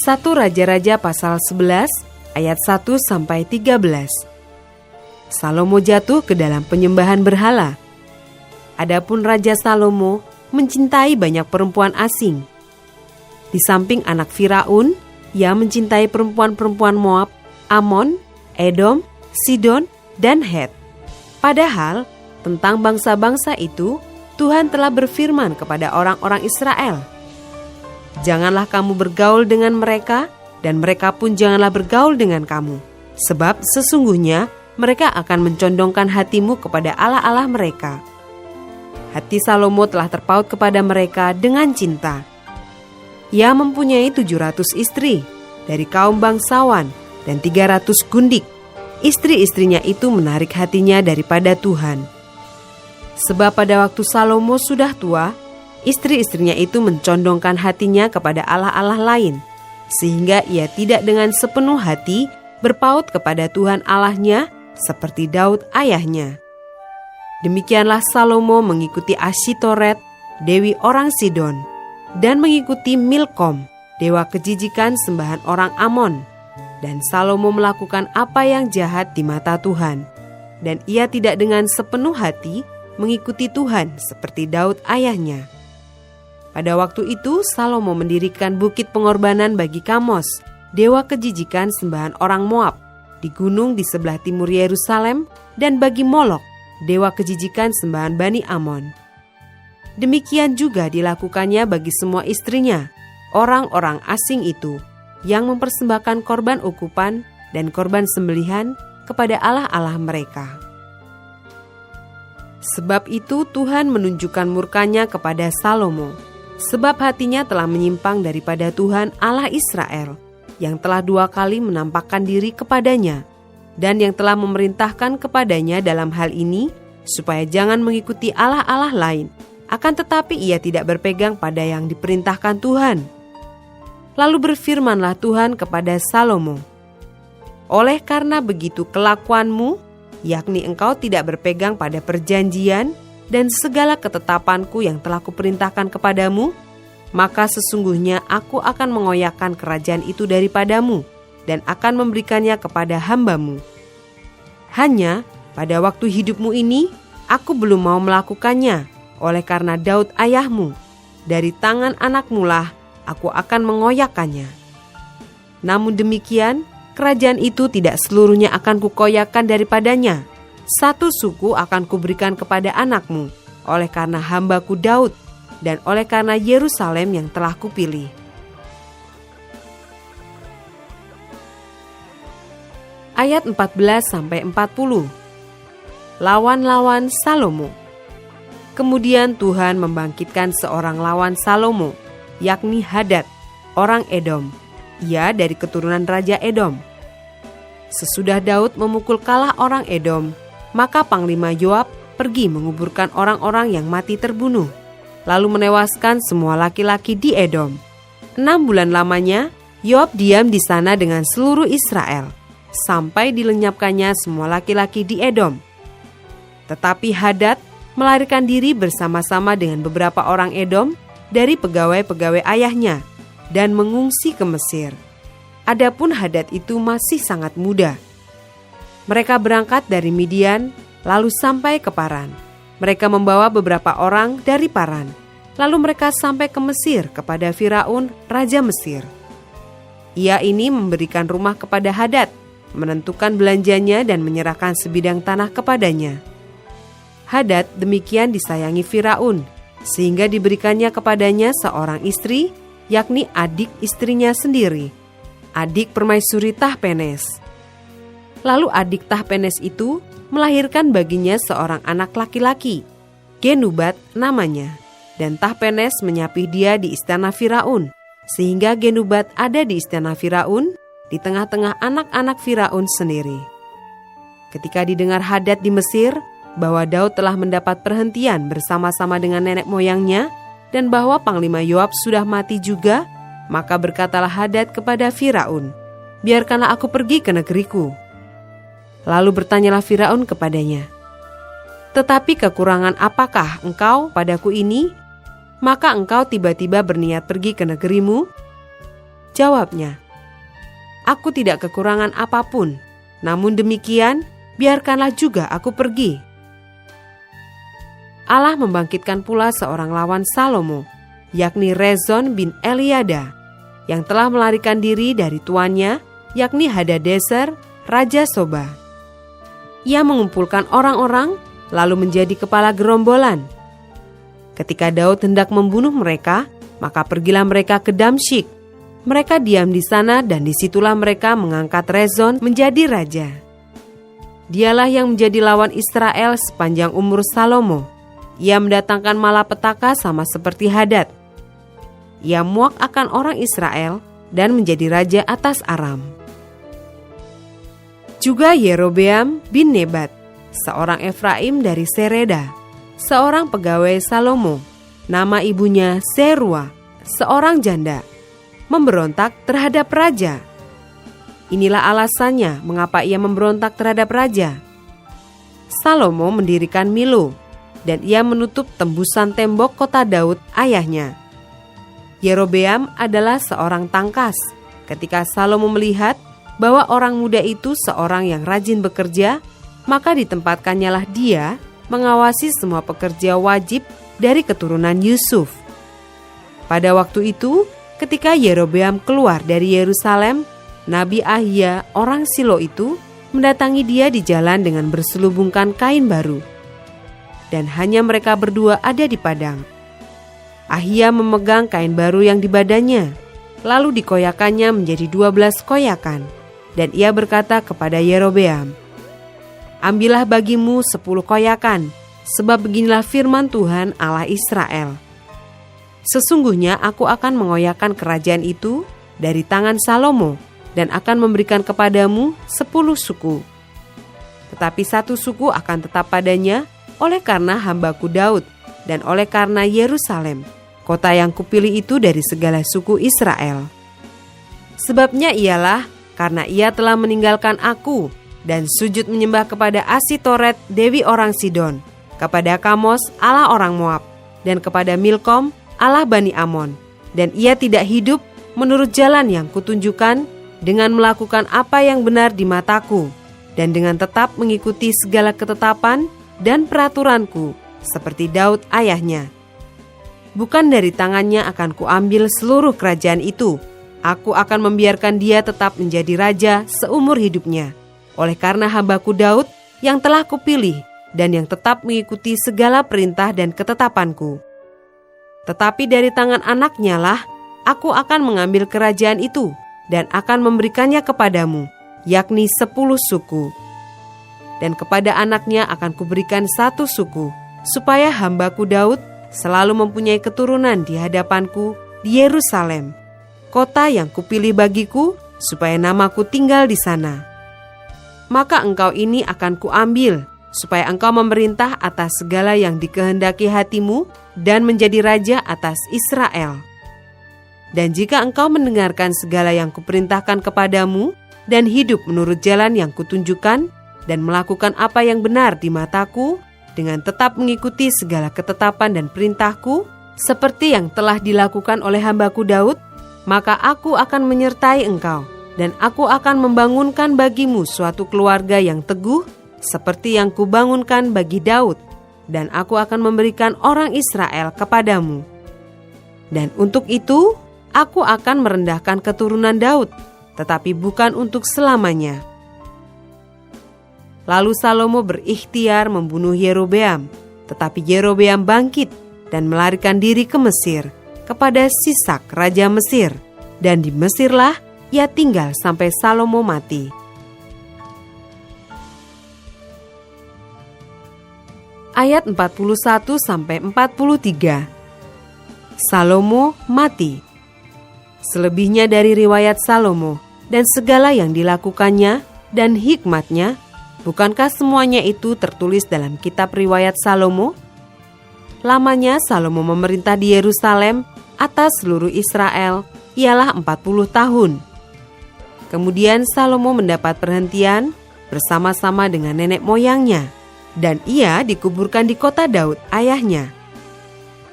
1 Raja-Raja pasal 11 ayat 1-13. Salomo jatuh ke dalam penyembahan berhala. Adapun Raja Salomo mencintai banyak perempuan asing. Di samping anak Firaun, ia mencintai perempuan-perempuan Moab, Amon, Edom, Sidon, dan Het. Padahal tentang bangsa-bangsa itu Tuhan telah berfirman kepada orang-orang Israel, "Janganlah kamu bergaul dengan mereka, dan mereka pun janganlah bergaul dengan kamu. Sebab sesungguhnya mereka akan mencondongkan hatimu kepada allah-allah mereka." Hati Salomo telah terpaut kepada mereka dengan cinta. Ia mempunyai 700 istri dari kaum bangsawan dan 300 gundik. Istri-istrinya itu menarik hatinya daripada Tuhan. Sebab pada waktu Salomo sudah tua, istri-istrinya itu mencondongkan hatinya kepada allah-allah lain, sehingga ia tidak dengan sepenuh hati berpaut kepada Tuhan Allahnya seperti Daud ayahnya. Demikianlah Salomo mengikuti Asyitoret, dewi orang Sidon, dan mengikuti Milkom, dewa kejijikan sembahan orang Amon. Dan Salomo melakukan apa yang jahat di mata Tuhan, dan ia tidak dengan sepenuh hati mengikuti Tuhan seperti Daud ayahnya. Pada waktu itu Salomo mendirikan bukit pengorbanan bagi Kamos, dewa kejijikan sembahan orang Moab, di gunung di sebelah timur Yerusalem, dan bagi Molok, dewa kejijikan sembahan Bani Amon. Demikian juga dilakukannya bagi semua istrinya, orang-orang asing itu, yang mempersembahkan korban ukupan dan korban sembelihan kepada allah-allah mereka. Sebab itu Tuhan menunjukkan murkanya kepada Salomo, sebab hatinya telah menyimpang daripada Tuhan Allah Israel, yang telah 2 kali menampakkan diri kepadanya, dan yang telah memerintahkan kepadanya dalam hal ini, supaya jangan mengikuti allah-allah lain, akan tetapi ia tidak berpegang pada yang diperintahkan Tuhan. Lalu berfirmanlah Tuhan kepada Salomo, "Oleh karena begitu kelakuanmu, yakni engkau tidak berpegang pada perjanjian dan segala ketetapanku yang telah kuperintahkan kepadamu, maka sesungguhnya aku akan mengoyakkan kerajaan itu daripadamu dan akan memberikannya kepada hambamu. Hanya pada waktu hidupmu ini, aku belum mau melakukannya, oleh karena Daud ayahmu, dari tangan anakmu lah aku akan mengoyakkannya. Namun demikian, kerajaan itu tidak seluruhnya akan kukoyakkan daripadanya. 1 suku akan kuberikan kepada anakmu, oleh karena hambaku Daud, dan oleh karena Yerusalem yang telah kupilih." Ayat 14-40. Lawan-lawan Salomo. Kemudian Tuhan membangkitkan seorang lawan Salomo, yakni Hadad, orang Edom. Ia dari keturunan Raja Edom. Sesudah Daud memukul kalah orang Edom, maka Panglima Yoab pergi menguburkan orang-orang yang mati terbunuh, lalu menewaskan semua laki-laki di Edom. 6 bulan lamanya, Yoab diam di sana dengan seluruh Israel, sampai dilenyapkannya semua laki-laki di Edom. Tetapi Hadad melarikan diri bersama-sama dengan beberapa orang Edom dari pegawai-pegawai ayahnya dan mengungsi ke Mesir. Adapun Hadad itu masih sangat muda. Mereka berangkat dari Midian lalu sampai ke Paran. Mereka membawa beberapa orang dari Paran. Lalu mereka sampai ke Mesir kepada Firaun, raja Mesir. Ia ini memberikan rumah kepada Hadad, menentukan belanjanya dan menyerahkan sebidang tanah kepadanya. Hadad demikian disayangi Firaun, sehingga diberikannya kepadanya seorang istri, yakni adik istrinya sendiri, adik permaisuri Tahpenes. Lalu adik Tahpenes itu melahirkan baginya seorang anak laki-laki, Genubat namanya, dan Tahpenes menyapih dia di istana Firaun, sehingga Genubat ada di istana Firaun, di tengah-tengah anak-anak Firaun sendiri. Ketika didengar Hadad di Mesir bahwa Daud telah mendapat perhentian bersama-sama dengan nenek moyangnya, dan bahwa Panglima Yoab sudah mati juga, maka berkatalah Hadad kepada Firaun, "Biarkanlah aku pergi ke negeriku." Lalu bertanyalah Firaun kepadanya, "Tetapi kekurangan apakah engkau padaku ini? Maka engkau tiba-tiba berniat pergi ke negerimu?" Jawabnya, "Aku tidak kekurangan apapun, namun demikian biarkanlah juga aku pergi." Allah membangkitkan pula seorang lawan Salomo, yakni Rezon bin Eliada, yang telah melarikan diri dari tuannya, yakni Hadadezer, Raja Soba. Ia mengumpulkan orang-orang, lalu menjadi kepala gerombolan. Ketika Daud hendak membunuh mereka, maka pergilah mereka ke Damsyik. Mereka diam di sana dan disitulah mereka mengangkat Rezon menjadi raja. Dialah yang menjadi lawan Israel sepanjang umur Salomo. Ia mendatangkan malapetaka sama seperti Hadad. Ia muak akan orang Israel dan menjadi raja atas Aram. Juga Yerobeam bin Nebat, seorang Efraim dari Sereda, seorang pegawai Salomo, nama ibunya Serua, seorang janda, memberontak terhadap raja. Inilah alasannya mengapa ia memberontak terhadap raja. Salomo mendirikan Milo, dan ia menutup tembusan tembok kota Daud ayahnya. Yerobeam adalah seorang tangkas. Ketika Salomo melihat bahwa orang muda itu seorang yang rajin bekerja, maka ditempatkannya dia mengawasi semua pekerja wajib dari keturunan Yusuf. Pada waktu itu, ketika Yerobeam keluar dari Yerusalem, Nabi Ahia orang Silo itu mendatangi dia di jalan dengan berselubungkan kain baru. Dan hanya mereka berdua ada di padang. Ahia memegang kain baru yang di badannya, lalu dikoyakannya menjadi 12 koyakan. Dan ia berkata kepada Yerobeam, "Ambillah bagimu 10 koyakan, sebab beginilah firman Tuhan Allah Israel. Sesungguhnya aku akan mengoyakkan kerajaan itu dari tangan Salomo, dan akan memberikan kepadamu 10 suku. Tetapi 1 suku akan tetap padanya oleh karena hambaku Daud, dan oleh karena Yerusalem, kota yang kupilih itu dari segala suku Israel. Sebabnya ialah karena ia telah meninggalkan aku dan sujud menyembah kepada Asitoret, dewi orang Sidon, kepada Kamos, Allah orang Moab, dan kepada Milkom, Allah Bani Amon. Dan ia tidak hidup menurut jalan yang kutunjukkan dengan melakukan apa yang benar di mataku, dan dengan tetap mengikuti segala ketetapan dan peraturanku, seperti Daud ayahnya. Bukan dari tangannya akan kuambil seluruh kerajaan itu. Aku akan membiarkan dia tetap menjadi raja seumur hidupnya, oleh karena hambaku Daud yang telah kupilih dan yang tetap mengikuti segala perintah dan ketetapanku. Tetapi dari tangan anaknya lah aku akan mengambil kerajaan itu dan akan memberikannya kepadamu, yakni 10 suku. Dan kepada anaknya akan kuberikan 1 suku, supaya hambaku Daud selalu mempunyai keturunan di hadapanku di Yerusalem, kota yang kupilih bagiku, supaya namaku tinggal di sana. Maka engkau ini akan kuambil, supaya engkau memerintah atas segala yang dikehendaki hatimu dan menjadi raja atas Israel. Dan jika engkau mendengarkan segala yang kuperintahkan kepadamu dan hidup menurut jalan yang kutunjukkan dan melakukan apa yang benar di mataku dengan tetap mengikuti segala ketetapan dan perintahku seperti yang telah dilakukan oleh hambaku Daud, maka aku akan menyertai engkau dan aku akan membangunkan bagimu suatu keluarga yang teguh seperti yang kubangunkan bagi Daud, dan aku akan memberikan orang Israel kepadamu. Dan untuk itu aku akan merendahkan keturunan Daud, tetapi bukan untuk selamanya." Lalu Salomo berikhtiar membunuh Yerobeam, tetapi Yerobeam bangkit dan melarikan diri ke Mesir, kepada Sisak raja Mesir, dan di Mesirlah ia tinggal sampai Salomo mati. Ayat 41-43. Salomo mati. Selebihnya dari riwayat Salomo dan segala yang dilakukannya dan hikmatnya, bukankah semuanya itu tertulis dalam kitab riwayat Salomo? Lamanya Salomo memerintah di Yerusalem atas seluruh Israel ialah 40 tahun. Kemudian Salomo mendapat perhentian bersama-sama dengan nenek moyangnya, dan ia dikuburkan di kota Daud ayahnya.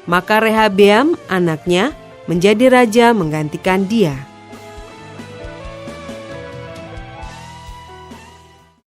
Maka Rehabeam anaknya menjadi raja menggantikan dia.